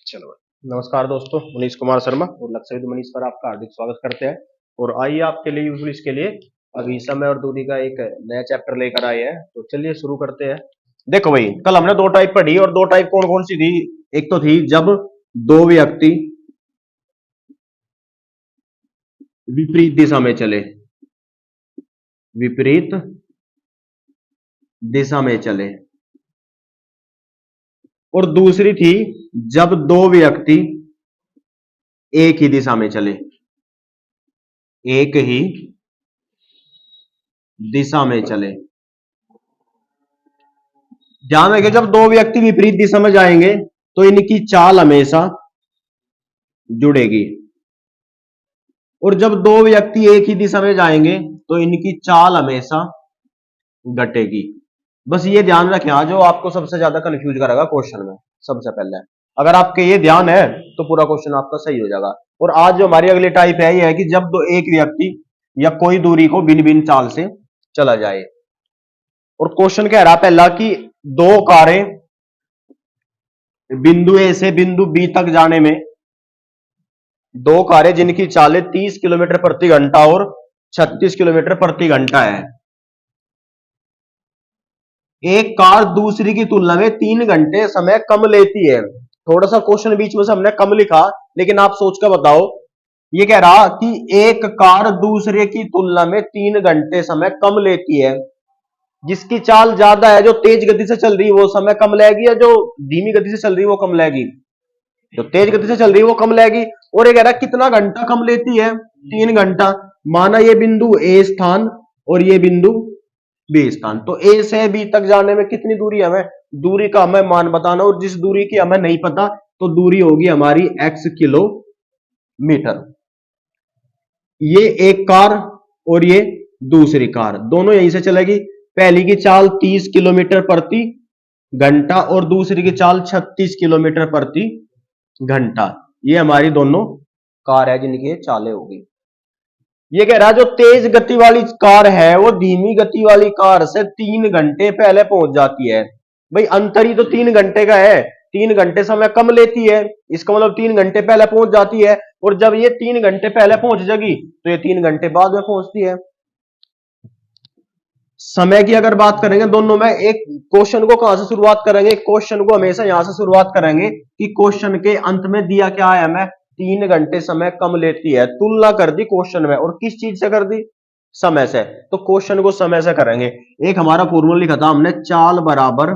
चलो भाई। नमस्कार दोस्तों, मनीष कुमार शर्मा और लक्ष्य मनीष पर आपका हार्दिक स्वागत करते हैं। और आइए आपके लिए यूजफुल इसके लिए अभी समय और दूरी का एक नया चैप्टर लेकर आए हैं। तो चलिए शुरू करते हैं। देखो भाई, कल हमने दो टाइप पढ़ी और दो टाइप कौन कौन सी थी। एक तो थी जब दो व्यक्ति विपरीत दिशा में चले, विपरीत दिशा में चले। और दूसरी थी जब दो व्यक्ति एक ही दिशा में चले, एक ही दिशा में चले। ध्यान रखिए, जब दो व्यक्ति विपरीत दिशा में जाएंगे तो इनकी चाल हमेशा जुड़ेगी, और जब दो व्यक्ति एक ही दिशा में जाएंगे तो इनकी चाल हमेशा घटेगी। बस ये ध्यान रखें, जो आपको सबसे ज्यादा कंफ्यूज करेगा क्वेश्चन में सबसे पहले, अगर आपके ये ध्यान है तो पूरा क्वेश्चन आपका सही हो जाएगा। और आज जो हमारी अगली टाइप है, ये है कि जब दो एक व्यक्ति या कोई दूरी को भिन्न भिन्न चाल से चला जाए। और क्वेश्चन कह रहा पहला कि दो कारें बिंदु ए से बिंदु बी तक जाने में, दो कारें जिनकी चालें 30 किलोमीटर प्रति घंटा और 36 किलोमीटर प्रति घंटा है। एक कार दूसरी की तुलना में 3 घंटे समय कम लेती है। थोड़ा सा क्वेश्चन बीच में से हमने कम लिखा, लेकिन आप सोच कर बताओ। ये कह रहा कि एक कार दूसरे की तुलना में 3 घंटे समय कम लेती है। जिसकी चाल ज्यादा है, जो तेज गति से चल रही है वो समय कम लेगी, या जो धीमी गति से चल रही है वो कम लेगी? जो तेज गति से चल रही है वो कम लेगी। और ये कह रहा है कितना घंटा कम लेती है? 3 घंटा। माना ये बिंदु ए स्थान और ये बिंदु बी स्थान, तो ए से बी तक जाने में कितनी दूरी है? हमें दूरी का हमें मान बताना, और जिस दूरी की हमें नहीं पता तो दूरी होगी हमारी x किलोमीटर। ये एक कार और ये दूसरी कार दोनों यहीं से चलेगी। पहली की चाल 30 किलोमीटर प्रति घंटा और दूसरी की चाल 36 किलोमीटर प्रति घंटा। ये हमारी दोनों कार है जिनकी चालें होगी। ये कह रहा है जो तेज गति वाली कार है वो धीमी गति वाली कार से 3 घंटे पहले पहुंच जाती है। भाई अंतर ही तो 3 घंटे का है, 3 घंटे समय कम लेती है, इसका मतलब 3 घंटे पहले पहुंच जाती है। और जब ये 3 घंटे पहले पहुंच जाएगी तो ये 3 घंटे बाद में पहुंचती है। समय की अगर बात करेंगे दोनों में, एक क्वेश्चन को कहां से शुरुआत करेंगे? क्वेश्चन को हमेशा यहां से शुरुआत करेंगे कि क्वेश्चन के अंत में दिया क्या है हमें? 3 घंटे समय कम लेती है। तुलना कर दी क्वेश्चन में, और किस चीज से कर दी? समय से। तो क्वेश्चन को समय से करेंगे। एक हमारा फॉर्मूला लिखा था हमने, चाल बराबर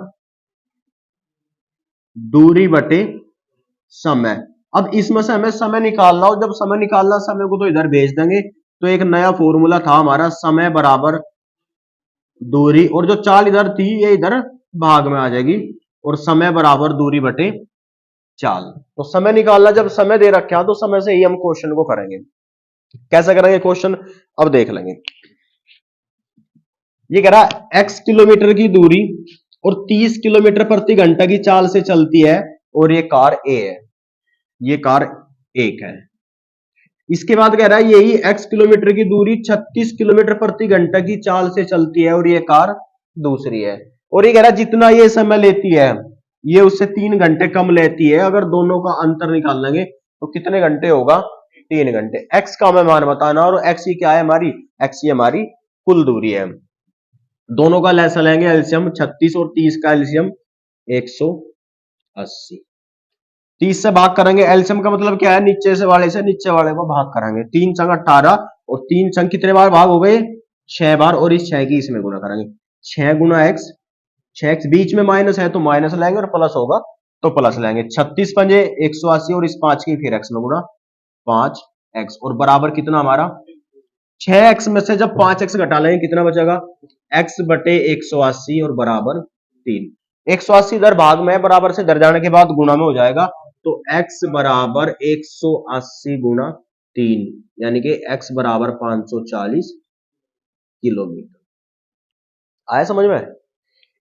दूरी बटे समय। अब इसमें से हमें समय निकालना हो, जब समय निकालना, समय को तो इधर भेज देंगे। तो एक नया फॉर्मूला था हमारा, समय बराबर दूरी, और जो चाल इधर थी ये इधर भाग में आ जाएगी, और समय बराबर दूरी बटे चाल। तो समय निकालना, जब समय दे रखा तो समय से ही हम क्वेश्चन को करेंगे। कैसे करेंगे क्वेश्चन अब देख लेंगे। ये कह रहा है x किलोमीटर की दूरी और 30 किलोमीटर प्रति घंटा की चाल से चलती है, और ये कार ए है, ये कार एक है। इसके बाद कह रहा है यही x किलोमीटर की दूरी 36 किलोमीटर प्रति घंटा की चाल से चलती है, और ये कार दूसरी है। और ये कह रहा है जितना ये समय लेती है ये उससे 3 घंटे कम लेती है। अगर दोनों का अंतर निकाल लेंगे तो कितने घंटे होगा? 3 घंटे। x का हमें मान बताना, और x ही क्या है हमारी? x ही हमारी कुल दूरी है। दोनों का लैसा लेंगे एलसीएम, 36 और 30 का एलसीएम 180। 30 से भाग करेंगे, एलसीएम का मतलब क्या है? नीचे से वाले से नीचे वाले को भाग करेंगे। 3 संग 18, और 3 संग कितने बार भाग हो गए? 6 बार, और इस 6 की इसमें गुना करेंगे। 6 गुना x, 6x बीच में माइनस है तो माइनस लेंगे, और प्लस होगा तो प्लस लेंगे। 36 पंजे 180, और इस 5 की फिर x में गुना, 5x, और बराबर कितना हमारा? 6x में से जब 5x घटा लेंगे कितना बचेगा? x बटे 180 और बराबर 3। 180 इधर भाग में, बराबर से इधर जाने के बाद गुणा में हो जाएगा, तो x बराबर 180 गुणा 3, यानी कि x बराबर 540 किलोमीटर। आया समझ में?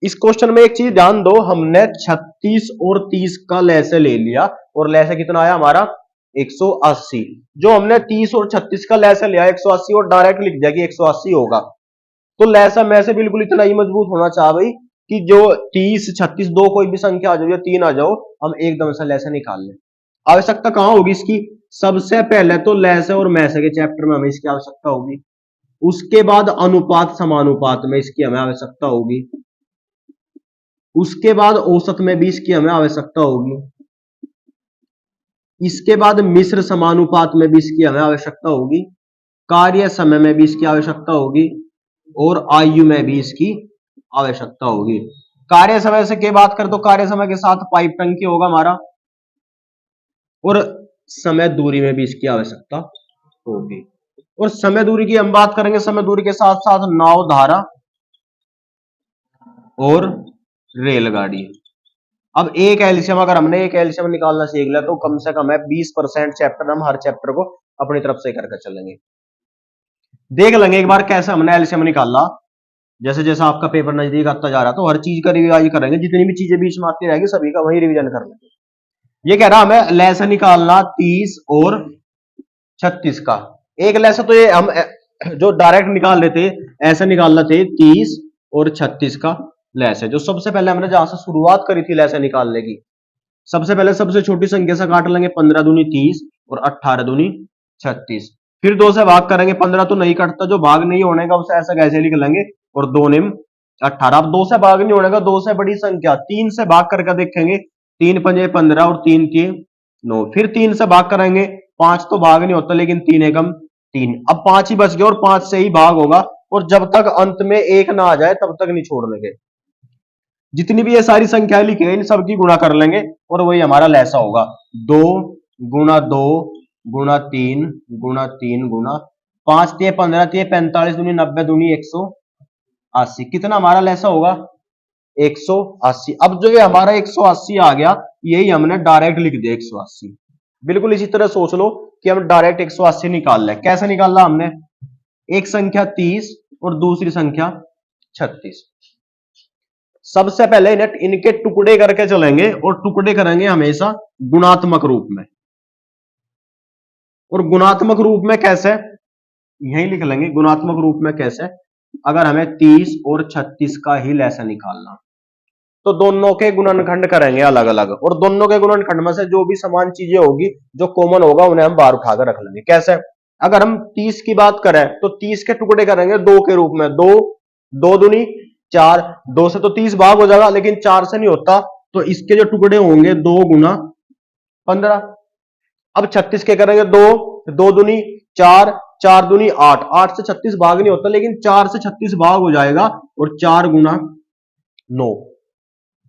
इस क्वेश्चन में एक चीज ध्यान दो, हमने 36 और 30 का लैसे ले लिया, और लैसे कितना आया हमारा? 180। जो हमने 30 और 36 का लैसे लिया 180, और डायरेक्ट लिख दिया कि 180 होगा, तो लैसा में से बिल्कुल इतना ही मजबूत होना चाहिए भाई कि जो 30 36 दो कोई भी संख्या आ जाओ या 3 आ जाओ, हम एकदम से लैसा निकाल लें। आवश्यकता कहां होगी इसकी? सबसे पहले तो लैस और मैस के चैप्टर में हमें इसकी आवश्यकता होगी, उसके बाद अनुपात समानुपात में इसकी हमें आवश्यकता होगी, उसके बाद औसत में भी इसकी हमें आवश्यकता होगी, इसके बाद मिश्र समानुपात में भी इसकी हमें आवश्यकता होगी, कार्य समय में भी इसकी आवश्यकता होगी, और आयु में भी इसकी आवश्यकता होगी। कार्य समय से क्या बात करें तो कार्य समय के साथ पाइप टंकी होगा हमारा, और समय दूरी में भी इसकी आवश्यकता होगी। और समय दूरी की हम बात करेंगे, समय दूरी के साथ साथ नाव, धारा और रेलगाड़ी। अब एक एलसीएम, अगर हमने एक एलसीएम निकालना सीख लिया तो कम से कम है 20% चैप्टर हम हर चैप्टर को अपनी तरफ से करके चलेंगे। देख लेंगे एक बार कैसे हमने एलसीएम निकाला। जैसे जैसे आपका पेपर नजदीक आता जा रहा है तो हर चीज का रिविजन करेंगे, जितनी भी चीजें बीच में आती रहेगी सभी का वही रिविजन कर लेंगे। ये कह रहा हमें लेसन निकालना 30 और 36 का। एक लेसन तो ये हम जो डायरेक्ट निकाल लेते ऐसे निकालना थे 30 और 36 का लेस है। जो सबसे पहले हमने जहां से शुरुआत करी थी लेस निकालने की, सबसे पहले सबसे छोटी संख्या से काट लेंगे, 15 दूनी 30 और 18 दूनी 36। फिर 2 से भाग करेंगे, 15 तो नहीं कटता, जो भाग नहीं होने का उसे ऐसा कैसे लिख लेंगे, और 2 निम 18। अब 2 से भाग नहीं होने का, 2 से बड़ी संख्या 3 से भाग करके देखेंगे, 3 पंजे 15 और 3 तीन 9। फिर 3 से भाग करेंगे, 5 तो भाग नहीं होता लेकिन 3 एकम 3। अब 5 ही बच गए और 5 से ही भाग होगा, और जब तक अंत में 1 ना आ जाए तब तक नहीं छोड़ने। जितनी भी ये सारी संख्या लिखी है इन सबकी गुणा कर लेंगे और वही हमारा लैसा होगा। 2 गुणा 2 गुणा 3 गुणा 3 गुणा 5 ते 15 ते 45 दूनी 90 दूनी 180। कितना हमारा लैसा होगा? 180। अब जो ये हमारा 180 आ गया, यही हमने डायरेक्ट लिख दिया 180। बिल्कुल इसी तरह सोच लो कि हम डायरेक्ट 180 निकाल लें। कैसे निकालना हमने? एक संख्या 30 और दूसरी संख्या 36। सबसे पहले इनके टुकड़े करके चलेंगे, और टुकड़े करेंगे हमेशा गुणात्मक रूप में। और गुणात्मक रूप में कैसे? यही लिख लेंगे गुणात्मक रूप में कैसे। अगर हमें 30 और 36 का ही लैसा निकालना तो दोनों के गुणनखंड करेंगे अलग अलग, और दोनों के गुणनखंड में से जो भी समान चीजें होगी, जो कॉमन होगा, उन्हें हम बाहर उठाकर रख लेंगे। कैसे? अगर हम 30 की बात करें तो 30 के टुकड़े करेंगे 2 के रूप में। 2 2 दूनी 4, 2 से तो 30 भाग हो जाएगा, लेकिन 4 से नहीं होता, तो इसके जो टुकड़े होंगे 2 गुना 15। अब 36 के करेंगे 2 2 दूनी 4, 4 दूनी 8, 8 से 36 भाग नहीं होता, लेकिन 4 से 36 भाग हो जाएगा, और 4 गुना 9,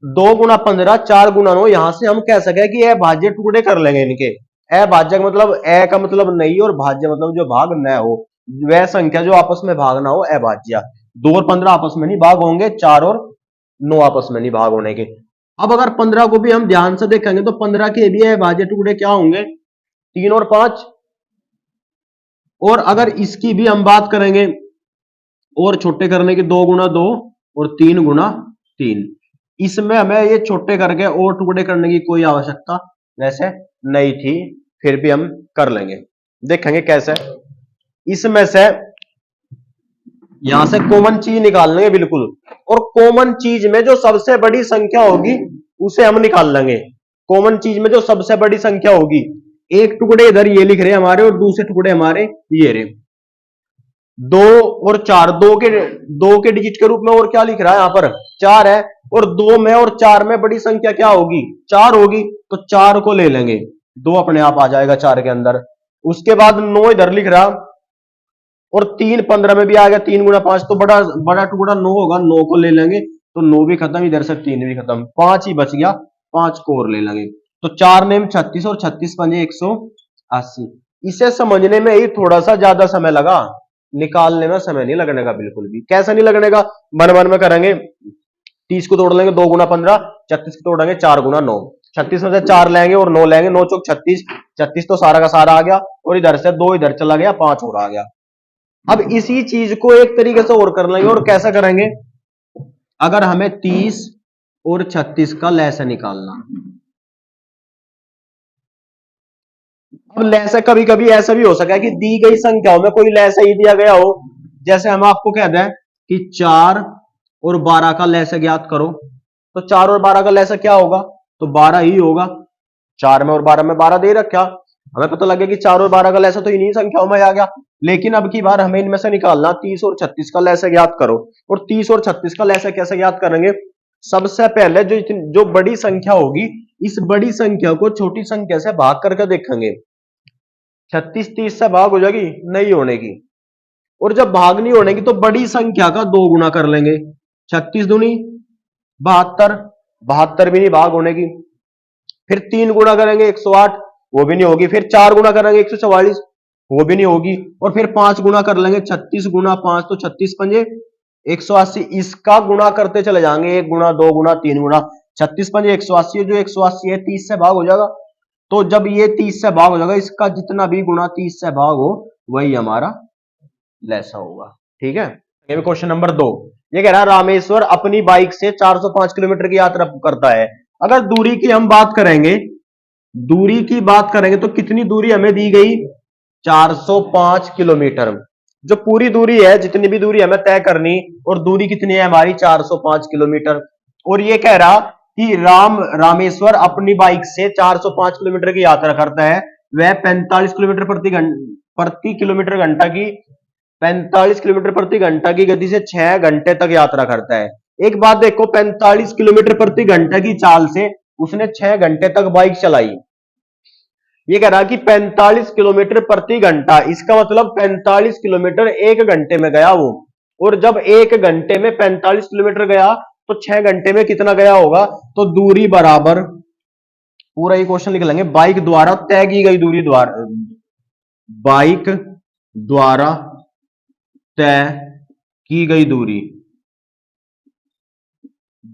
2 गुना 15, 4 गुना 9। यहां से हम कह सके कि अभाज्य टुकड़े कर लेंगे इनके। अभाज्य का मतलब ए का मतलब नहीं, और भाज्य मतलब जो भाग न हो, वह संख्या जो आपस में भाग ना हो, अभाज्य। 2 और 15 आपस में नहीं भाग होंगे, 4 और 9 आपस में नहीं भाग होने के। अब अगर 15 को भी हम ध्यान से देखेंगे तो 15 के भी अभाज्य टुकड़े क्या होंगे? 3 और 5। और अगर इसकी भी हम बात करेंगे और छोटे करने की, 2 गुना 2 और 3 गुना 3। इसमें हमें ये छोटे करके और टुकड़े करने की कोई आवश्यकता वैसे नहीं थी, फिर भी हम कर लेंगे। देखेंगे कैसे। इसमें से यहां से कॉमन चीज निकाल लेंगे बिल्कुल, और कॉमन चीज में जो सबसे बड़ी संख्या होगी उसे हम निकाल लेंगे। कॉमन चीज में जो सबसे बड़ी संख्या होगी, एक टुकड़े इधर ये लिख रहे हमारे, और दूसरे टुकड़े हमारे ये रहे। 2 और 4, 2 के डिजिट के रूप में और क्या लिख रहा है यहां पर? 4 है, और 2 में और 4 में बड़ी संख्या क्या होगी? 4 होगी, तो 4 को ले लेंगे, 2 अपने आप आ जाएगा 4 के अंदर। उसके बाद 9 इधर लिख रहा, और 3 15 में भी आ गया, 3 गुना 5, तो बड़ा बड़ा टुकड़ा 9 होगा, 9 को ले लेंगे, तो 9 भी खत्म, इधर से 3 भी खत्म, 5 ही बच गया, 5 को और ले लेंगे। तो 4 नेम 36 और 36 पंजे 180। इसे समझने में ही थोड़ा सा ज्यादा समय लगा, निकालने में समय नहीं लगने का बिल्कुल भी। कैसा नहीं लगने का? मन मन में करेंगे। 30 को तोड़ लेंगे 2 गुना 15, 36 को तोड़ेंगे 4 गुना 9, 36 में से 4 लेंगे और 9 लेंगे, 9 चौक 36, 36 तो सारा का सारा आ गया, और इधर से 2 इधर चला गया, 5 और आ गया। अब इसी चीज को एक तरीके से और कर लेंगे, और कैसा करेंगे? अगर हमें 30 और 36 का लैसा निकालना, अब लैसा कभी कभी ऐसा भी हो सका है कि दी गई संख्याओं में कोई लैसा ही दिया गया हो। जैसे हम आपको कह दें कि 4 और 12 का लैसा ज्ञात करो, तो 4 और 12 का लैसा क्या होगा? तो 12 ही होगा। 4 में और 12 में, 12 दे रखा, हमें पता लगे कि 4 और 12 का लैसा तो इन्हीं संख्याओं में आ गया। लेकिन अब की बार हमें इनमें से निकालना 30 और 36 का लैसा ज्ञात करो। और 30 और 36 का लैसा कैसे ज्ञात करेंगे? सबसे पहले जो बड़ी संख्या होगी, इस बड़ी संख्या को छोटी संख्या से भाग करके देखेंगे। 36 30 से भाग हो जाएगी? नहीं होने की। और जब भाग नहीं होने की तो बड़ी संख्या का 2 गुना कर लेंगे। 36 दूनी 72, 72 भी नहीं भाग होने की। फिर 3 गुना करेंगे 108, वो भी नहीं होगी। फिर 4 गुना करेंगे 144, वो भी नहीं होगी। और फिर 5 गुना कर लेंगे, 36 गुना 5 तो 36 पंजे 180। इसका गुणा करते चले जाएंगे, 1 गुना 2 गुना 3 गुना, 36 पंजे 180। जो 180 है 30 से भाग हो जाएगा। तो जब ये 30 से भाग हो जाएगा, इसका जितना भी गुणा 30 से भाग हो वही हमारा लैसा होगा। ठीक है। क्वेश्चन नंबर 2 ये कह रहा है रामेश्वर अपनी बाइक से 405 किलोमीटर की यात्रा करता है। अगर दूरी की हम बात करेंगे, दूरी की बात करेंगे तो कितनी दूरी हमें दी गई? 405 किलोमीटर। जो पूरी दूरी है, जितनी भी दूरी हमें तय करनी, और दूरी कितनी है हमारी? 405 किलोमीटर। और ये कह रहा कि रामेश्वर अपनी बाइक से 405 किलोमीटर की यात्रा करता है। वह 45 किलोमीटर प्रति किलोमीटर घंटा की 45 किलोमीटर प्रति घंटा की गति से 6 घंटे तक यात्रा करता है। एक बात देखो, 45 किलोमीटर प्रति घंटा की चाल से उसने 6 घंटे तक बाइक चलाई। ये कह रहा कि 45 किलोमीटर प्रति घंटा, इसका मतलब 45 किलोमीटर 1 घंटे में गया वो। और जब 1 घंटे में 45 किलोमीटर गया तो 6 घंटे में कितना गया होगा? तो दूरी बराबर, पूरा ये क्वेश्चन लिख लेंगे, बाइक द्वारा तय की गई दूरी द्वारा, बाइक द्वारा तय की गई दूरी,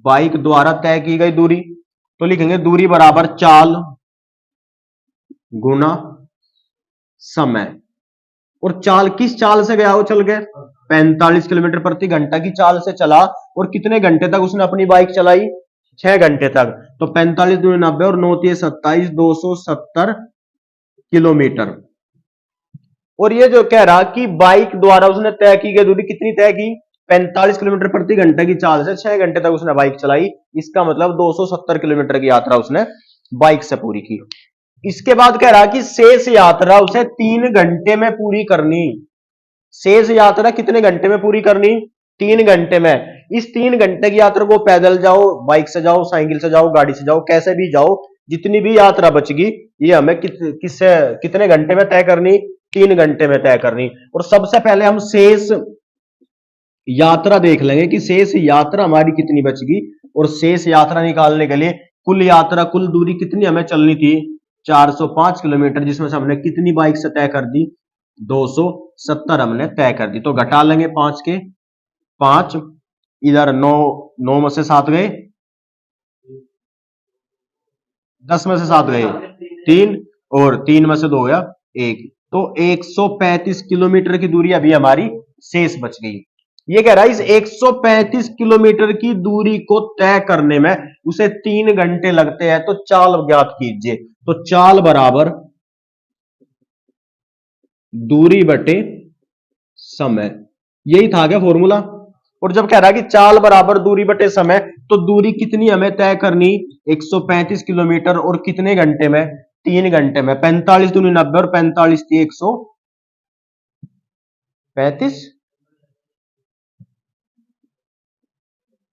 बाइक द्वारा तय की गई दूरी। तो लिखेंगे दूरी बराबर चाल गुना समय। और चाल, किस चाल से गया वो? चल गए 45 किलोमीटर प्रति घंटा की चाल से चला। और कितने घंटे तक उसने अपनी बाइक चलाई? 6 घंटे तक। तो 45 दूनी 90 और 9 27, 270 किलोमीटर। और ये जो कह रहा कि बाइक द्वारा उसने तय की गई दूरी कितनी तय की? 45 किलोमीटर प्रति घंटे की चाल से 6 घंटे तक उसने बाइक चलाई। इसका मतलब 270 किलोमीटर की यात्रा उसने बाइक से पूरी की। इसके बाद कह रहा कि शेष यात्रा उसे 3 घंटे में पूरी करनी। शेष यात्रा कितने घंटे में पूरी करनी? 3 घंटे में। इस 3 घंटे की यात्रा को पैदल जाओ, बाइक से जाओ, साइकिल से जाओ, गाड़ी से जाओ, कैसे भी जाओ, जितनी भी यात्रा बचेगी ये हमें कितने घंटे में तय करनी? 3 घंटे में तय करनी। और सबसे पहले हम शेष यात्रा देख लेंगे कि शेष यात्रा हमारी कितनी बचेगी। और शेष यात्रा निकालने के लिए कुल यात्रा, कुल दूरी कितनी हमें चलनी थी? 405 किलोमीटर, जिसमें से हमने कितनी बाइक से तय कर दी? 270 हमने तय कर दी। तो घटा लेंगे 5 के 5, इधर 9, 9 में से 7 गए, 10 में से 7 गए 3, और 3 में से 2 गया 1। तो 135 किलोमीटर की दूरी अभी हमारी शेष बच गई। ये कह रहा है इस 135 किलोमीटर की दूरी को तय करने में उसे 3 घंटे लगते हैं। तो चाल ज्ञात कीजिए। तो चाल बराबर दूरी बटे समय, यही था क्या फॉर्मूला? और जब कह रहा है कि चाल बराबर दूरी बटे समय, तो दूरी कितनी हमें तय करनी? 135 किलोमीटर, और कितने घंटे में? 3 घंटे में। 45 दूनी 90 और 45 थी 135,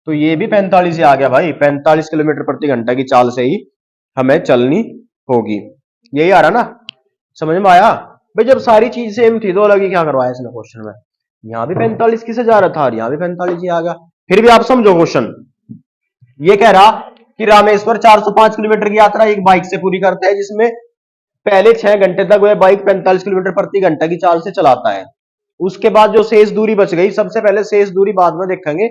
तो ये भी 45 ही आ गया भाई। 45 किलोमीटर प्रति घंटा की चाल से ही हमें चलनी होगी। यही आ रहा ना? समझ में आया भाई? जब सारी चीज सेम थी तो अलग ही क्या करवाया इसने क्वेश्चन में? यहां भी 45 किसे जा रहा था और यहां भी 45 ही आ गया। फिर भी आप समझो क्वेश्चन। ये कह रहा कि रामेश्वर 405 किलोमीटर की यात्रा एक बाइक से पूरी करता है, जिसमें पहले 6 घंटे तक वह बाइक 45 किलोमीटर प्रति घंटा की चाल से चलाता है। उसके बाद जो शेष दूरी बच गई, सबसे पहले शेष दूरी बाद में देखेंगे।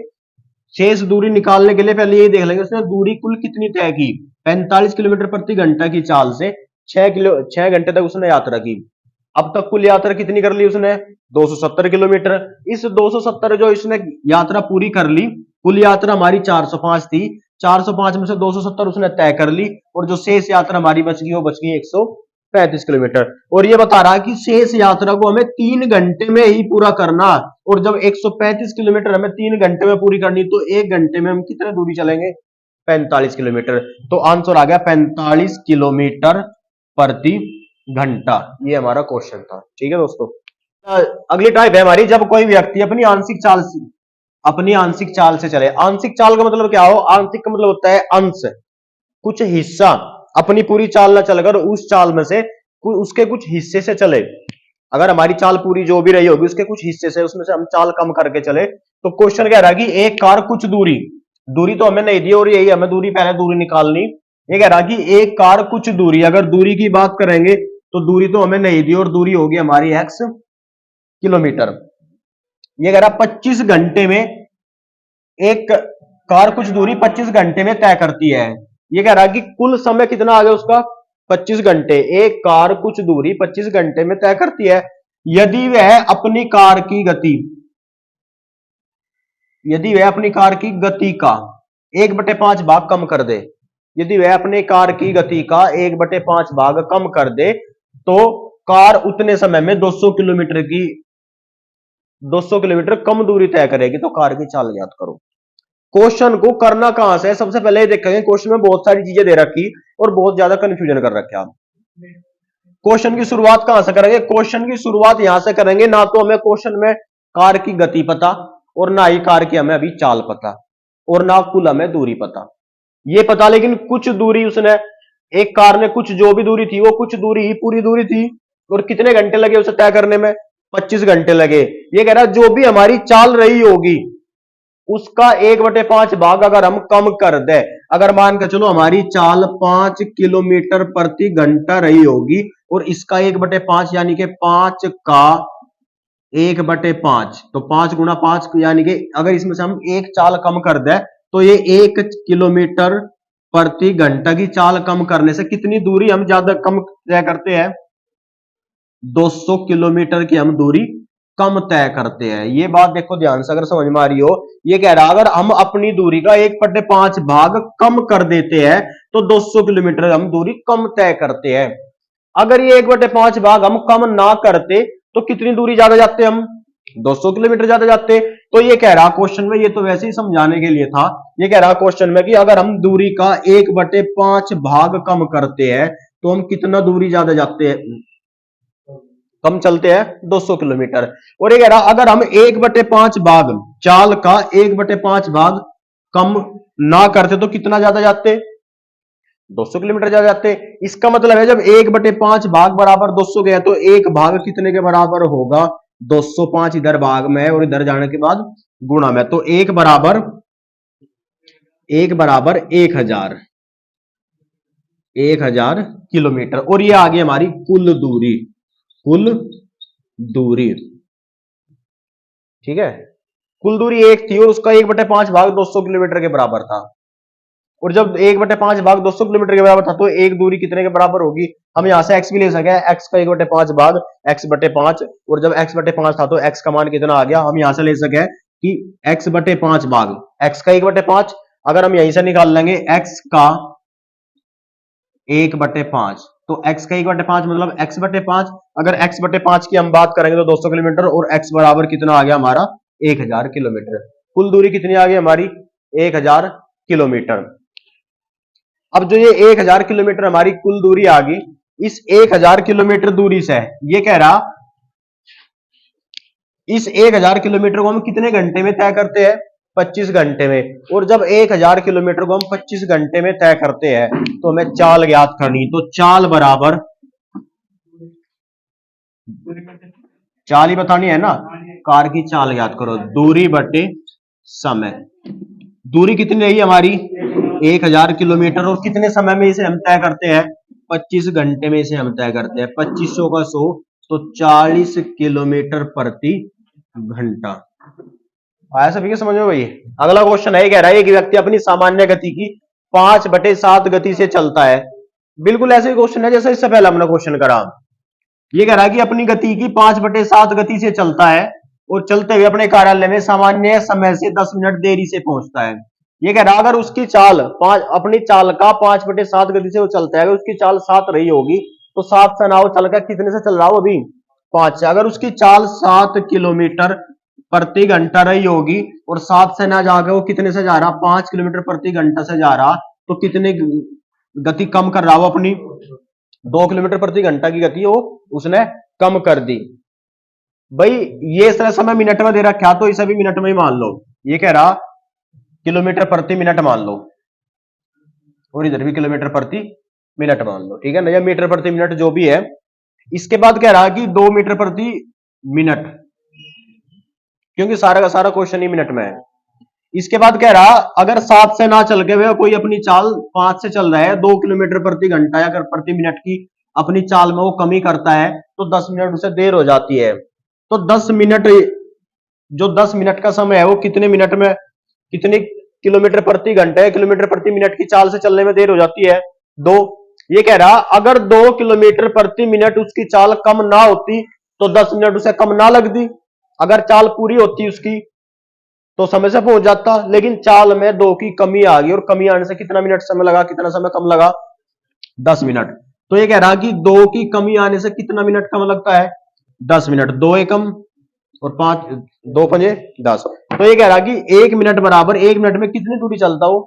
शेष दूरी निकालने के लिए पहले यही देख लेंगे उसने दूरी कुल कितनी तय की। 45 किलोमीटर प्रति घंटा की चाल से 6 घंटे तक उसने यात्रा की। अब तक कुल यात्रा कितनी कर ली उसने? 270 किलोमीटर। इस 270 जो इसने यात्रा पूरी कर ली, कुल यात्रा हमारी 405 थी। 405 में से 270 उसने तय कर ली, और जो शेष यात्रा हमारी बच गई वो बच गई 135 किलोमीटर। और ये बता रहा है कि शेष यात्रा को हमें 3 घंटे में ही पूरा करना। और जब 135 किलोमीटर हमें 3 घंटे में पूरी करनी, तो 1 घंटे में हम कितने दूरी चलेंगे? 45 किलोमीटर। तो आंसर आ गया 45 किलोमीटर प्रति घंटा। ये हमारा क्वेश्चन था। ठीक है दोस्तों। अगली टाइप है हमारी, जब कोई व्यक्ति अपनी आंशिक चाल से चले। आंशिक चाल का मतलब क्या हो? आंशिक का मतलब होता है अंश, कुछ हिस्सा। अपनी पूरी चाल ना चलकर उस चाल में से उसके कुछ हिस्से से चले। अगर हमारी चाल पूरी जो भी रही होगी उसके कुछ हिस्से से, उसमें से हम चाल कम करके चले। तो क्वेश्चन कह रहा है कि एक कार कुछ दूरी तो हमें नहीं दी, और यही हमें पहले दूरी निकालनी। ये कह रहा है कि एक कार कुछ दूरी, अगर दूरी की बात करेंगे तो दूरी तो हमें नहीं दी, और दूरी होगी हमारी x किलोमीटर। ये कह रहा 25 घंटे में एक कार कुछ दूरी 25 घंटे में तय करती है। ये कह रहा है कि कुल समय कितना आ गया उसका? 25 घंटे। एक कार कुछ दूरी 25 घंटे में तय करती है यदि वह अपनी कार की गति का 1/5 भाग कम कर दे। यदि वह अपनी कार की गति का 1/5 भाग कम कर दे तो कार उतने समय में 200 किलोमीटर कम दूरी तय करेगी। तो कार की चाल ज्ञात करो। क्वेश्चन को करना कहां से है? सबसे पहले ये देखेंगे, क्वेश्चन में बहुत सारी चीजें दे रखी और बहुत ज्यादा कंफ्यूजन कर रखा। क्वेश्चन की शुरुआत कहां से करेंगे? क्वेश्चन की शुरुआत यहां से करेंगे। ना तो हमें क्वेश्चन में कार की गति पता, और ना ही कार की हमें अभी चाल पता, और ना कुल हमें दूरी पता। ये पता लेकिन कुछ दूरी उसने, एक कार ने कुछ जो भी दूरी थी वो कुछ दूरी ही पूरी दूरी थी, और कितने घंटे लगे उसे तय करने में? 25 घंटे लगे। ये कह रहा जो भी हमारी चाल रही होगी उसका 1/5 भाग अगर हम कम कर दे, अगर मान के चलो हमारी चाल 5 किलोमीटर प्रति घंटा रही होगी, और इसका 1/5 यानी कि 5 का 1/5, तो 5 गुना 5 यानी कि अगर इसमें से हम एक चाल कम कर दे तो ये 1 किलोमीटर प्रति घंटा की चाल कम करने से कितनी दूरी हम ज्यादा कम तय करते हैं? 200 किलोमीटर की हम दूरी कम तय करते हैं। ये बात देखो ध्यान से, अगर समझ में आ रही हो। ये कह रहा अगर हम अपनी दूरी का 1/5 भाग कम कर देते हैं तो 200 किलोमीटर हम दूरी कम तय करते हैं। अगर ये 1/5 भाग हम कम ना करते तो कितनी दूरी ज्यादा जाते हम? 200 किलोमीटर ज्यादा जाते। तो ये कह रहा क्वेश्चन में, ये तो वैसे ही समझाने के लिए था, ये कह रहा क्वेश्चन में कि अगर हम दूरी का 1/5 भाग कम करते हैं तो हम कितना दूरी ज्यादा जाते हैं? कम चलते हैं 200 किलोमीटर। और ये कह रहा अगर हम 1/5 भाग, चाल का 1/5 भाग कम ना करते तो कितना ज्यादा जाते? 200 किलोमीटर ज्यादा जाते। इसका मतलब है जब 1/5 भाग बराबर 200 गया तो एक भाग कितने के बराबर होगा? 205 इधर भाग में और इधर जाने के बाद गुणा में, तो एक बराबर 1000 किलोमीटर। और ये आ गई हमारी कुल दूरी। ठीक है, कुल दूरी एक थी और उसका 1/5 भाग 200 किलोमीटर के बराबर था। और जब 1/5 भाग 200 किलोमीटर के बराबर था तो एक दूरी कितने के बराबर होगी? हम यहां से x भी ले सके, x का 1/5 भाग x/5, और जब x/5 था तो x का मान कितना आ गया? हम यहां से ले सके कि x/5 भाग x का 1/5, अगर हम यहीं से निकाल लेंगे x का 1/5, तो x का 1/5 मतलब x/5। अगर x/5 की हम बात करेंगे तो 200 किलोमीटर, और x बराबर कितना आ गया हमारा? 1000 किलोमीटर। कुल दूरी कितनी आ गई हमारी? 1000 किलोमीटर। अब जो ये 1000 किलोमीटर हमारी कुल दूरी आ गई, इस 1000 किलोमीटर दूरी से ये कह रहा इस 1000 किलोमीटर को हम कितने घंटे में तय करते हैं? 25 घंटे में। और जब 1000 किलोमीटर को हम 25 घंटे में तय करते हैं तो हमें चाल ज्ञात करनी। तो चाल बराबर, चाल ही बतानी है ना, कार की चाल ज्ञात करो, दूरी बटे समय। दूरी कितनी रही हमारी? 1000 किलोमीटर, और कितने समय में इसे हम तय करते हैं? 25 घंटे में इसे हम तय करते हैं। 2500 का 100 तो 40 किलोमीटर प्रति घंटा। आया सभी के समझ में भाई? अगला क्वेश्चन है, कह रहा है एक व्यक्ति अपनी सामान्य गति की 5/7 गति से चलता है। बिल्कुल ऐसे ही क्वेश्चन है जैसे इससे पहले हमने क्वेश्चन करा। ये कह रहा है कि अपनी गति की 5/7 गति से चलता है और चलते हुए अपने कार्यालय में सामान्य समय से 10 मिनट देरी से पहुंचता है। ये कह रहा अगर उसकी चाल अपनी चाल का 5/7 गति से वो चलता है, अगर उसकी चाल 7 रही होगी तो 7 से ना वो चल कर कितने से चल रहा हो? अभी 5 से। अगर उसकी चाल 7 किलोमीटर प्रति घंटा रही होगी और 7 से ना जाकर वो कितने से जा रहा, 5 किलोमीटर प्रति घंटा से जा रहा, तो कितने गति कम कर रहा वो अपनी, 2 किलोमीटर प्रति घंटा की गति वो उसने कम कर दी। भाई ये समय मिनट में दे रखा, तो इसे भी मिनट में ही मान लो। ये कह रहा किलोमीटर प्रति मिनट मान लो, और इधर भी किलोमीटर प्रति मिनट मान लो, ठीक है ना, या मीटर प्रति मिनट जो भी है। इसके बाद कह रहा कि 2 मीटर प्रति मिनट, क्योंकि सारा का सारा क्वेश्चन ही मिनट में है। इसके बाद कह रहा अगर 7 से ना चल के हुए कोई अपनी चाल 5 से चल रहा है, 2 किलोमीटर प्रति घंटा या प्रति मिनट की अपनी चाल में वो कमी करता है, तो 10 मिनट उसे देर हो जाती है। तो 10 मिनट, जो 10 मिनट का समय है वो कितने मिनट में, कितनी किलोमीटर प्रति घंटे किलोमीटर प्रति मिनट की चाल से चलने में देर हो जाती है, 2। ये कह रहा अगर 2 किलोमीटर प्रति मिनट उसकी चाल कम ना होती तो 10 मिनट उसे कम ना लगती, अगर चाल पूरी होती उसकी तो समय से पहुंच जाता, लेकिन चाल में 2 की कमी आ गई, और कमी आने से कितना मिनट समय लगा, कितना समय कम लगा, 10 मिनट। तो ये कह रहा कि 2 की कमी आने से कितना मिनट कम लगता है, 10 मिनट। 2 एकम और 5, 2 पंजे 10। तो ये कह रहा कि 1 मिनट बराबर 1 मिनट में कितनी दूरी चलता हो,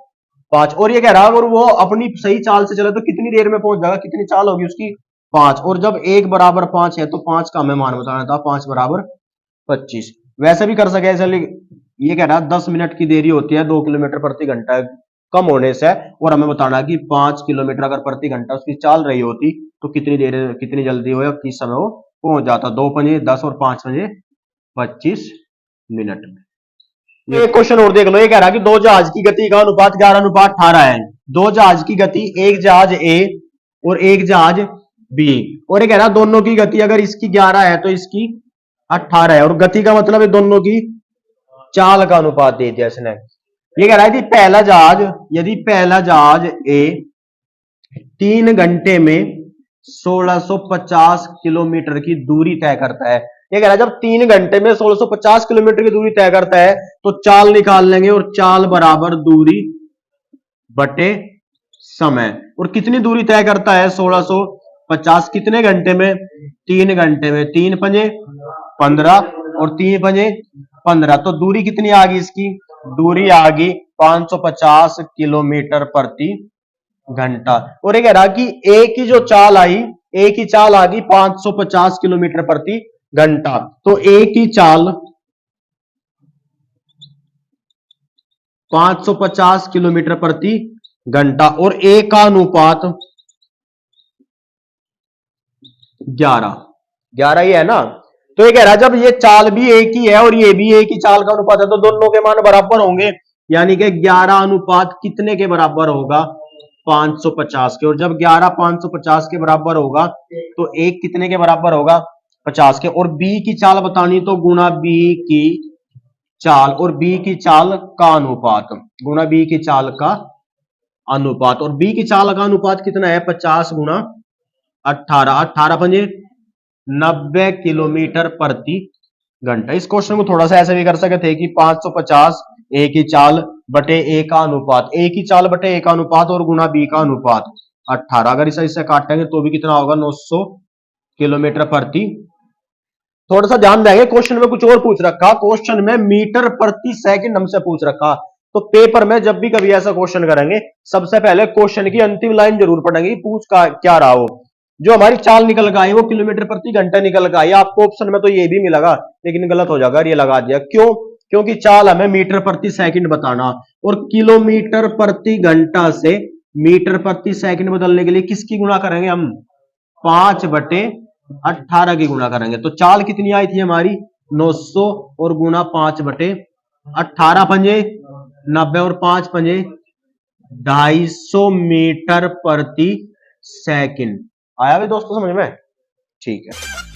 5। और ये कह रहा अगर वो अपनी सही चाल से चले तो कितनी देर में पहुंच जाएगा, कितनी चाल होगी उसकी, 5। और जब 1 बराबर 5 है तो 5 का हमें मान बताना था, 5 बराबर 25। वैसे भी कर सके ऐसे, ये कह रहा 10 मिनट की देरी होती है 2 किलोमीटर प्रति घंटा कम होने से, और हमें बताना कि 5 किलोमीटर अगर प्रति घंटा उसकी चाल रही होती तो कितनी देर, कितनी जल्दी हो या किस समय वो पहुंच जाता। 2 पंजे 10 और 5 पंजे 25 मिनट में। एक क्वेश्चन और देख लो। ये कह रहा कि 2 जहाज की गति का अनुपात 11:18 है। 2 जहाज की गति, एक जहाज ए और एक जहाज बी, और ये कह रहा दोनों की गति अगर इसकी 11 है तो इसकी 18 है, और गति का मतलब है दोनों की चाल का अनुपात दे दिया इसने। ये कह रहा है कि पहला जहाज, यदि पहला जहाज ए 3 घंटे में 1650 किलोमीटर की दूरी तय करता है, ये कह रहा है जब 3 घंटे में 1650 किलोमीटर की दूरी तय करता है तो चाल निकाल लेंगे, और चाल बराबर दूरी बटे समय। और कितनी दूरी तय करता है 1650 कितने घंटे में, 3 घंटे में, 3 पंजे 15 और 3 पंजे 15, तो दूरी कितनी आ गई इसकी, दूरी आ गई 550 किलोमीटर प्रति घंटा। और ये कह रहा कि ए की जो चाल आई, ए की चाल आ गई 550 किलोमीटर प्रति घंटा, तो ए की चाल 550 किलोमीटर प्रति घंटा, और ए का अनुपात 11 ही है ना। तो ये कह रहा है जब ये चाल भी एक ही है और ये भी एक ही चाल का अनुपात है तो दोनों के मान बराबर होंगे, यानी कि 11 अनुपात कितने के बराबर होगा, 550 के। और जब 11 550 के बराबर होगा तो एक कितने के बराबर होगा, 50 के। और बी की चाल बतानी तो गुना बी की चाल, और बी की चाल का अनुपात गुना बी की चाल का अनुपात, और बी की चाल का अनुपात कितना है, 50 गुना 18, 18 पंजे 90 किलोमीटर प्रति घंटा। इस क्वेश्चन को थोड़ा सा ऐसे भी कर सकते थे कि 550 ए की चाल बटे ए का अनुपात, ए की चाल बटे ए का अनुपात और गुना बी का अनुपात 18, अगर इसे इससे काटेंगे तो भी कितना होगा, 900 किलोमीटर प्रति। थोड़ा सा ध्यान देंगे, क्वेश्चन में कुछ और पूछ रखा, क्वेश्चन में मीटर प्रति सेकंड हमसे पूछ रखा। तो पेपर में जब भी कभी ऐसा क्वेश्चन करेंगे सबसे पहले क्वेश्चन की अंतिम लाइन जरूर पढ़ेंगे, पूछ का क्या रहा हो। जो हमारी चाल निकल गई वो किलोमीटर प्रति घंटा निकल गई, आपको ऑप्शन में तो ये भी मिलेगा लेकिन गलत हो जाएगा, ये लगा दिया क्यों, क्योंकि चाल हमें मीटर प्रति सेकंड बताना, और किलोमीटर प्रति घंटा से मीटर प्रति सेकंड बदलने के लिए किसकी गुणा करेंगे हम, 5/18 की गुणा करेंगे। तो चाल कितनी आई थी हमारी 900 और गुणा 5/18, पंजे 90 और 5 पंजे 250 मीटर प्रति सेकंड। आया भी दोस्तों समझ में, ठीक है।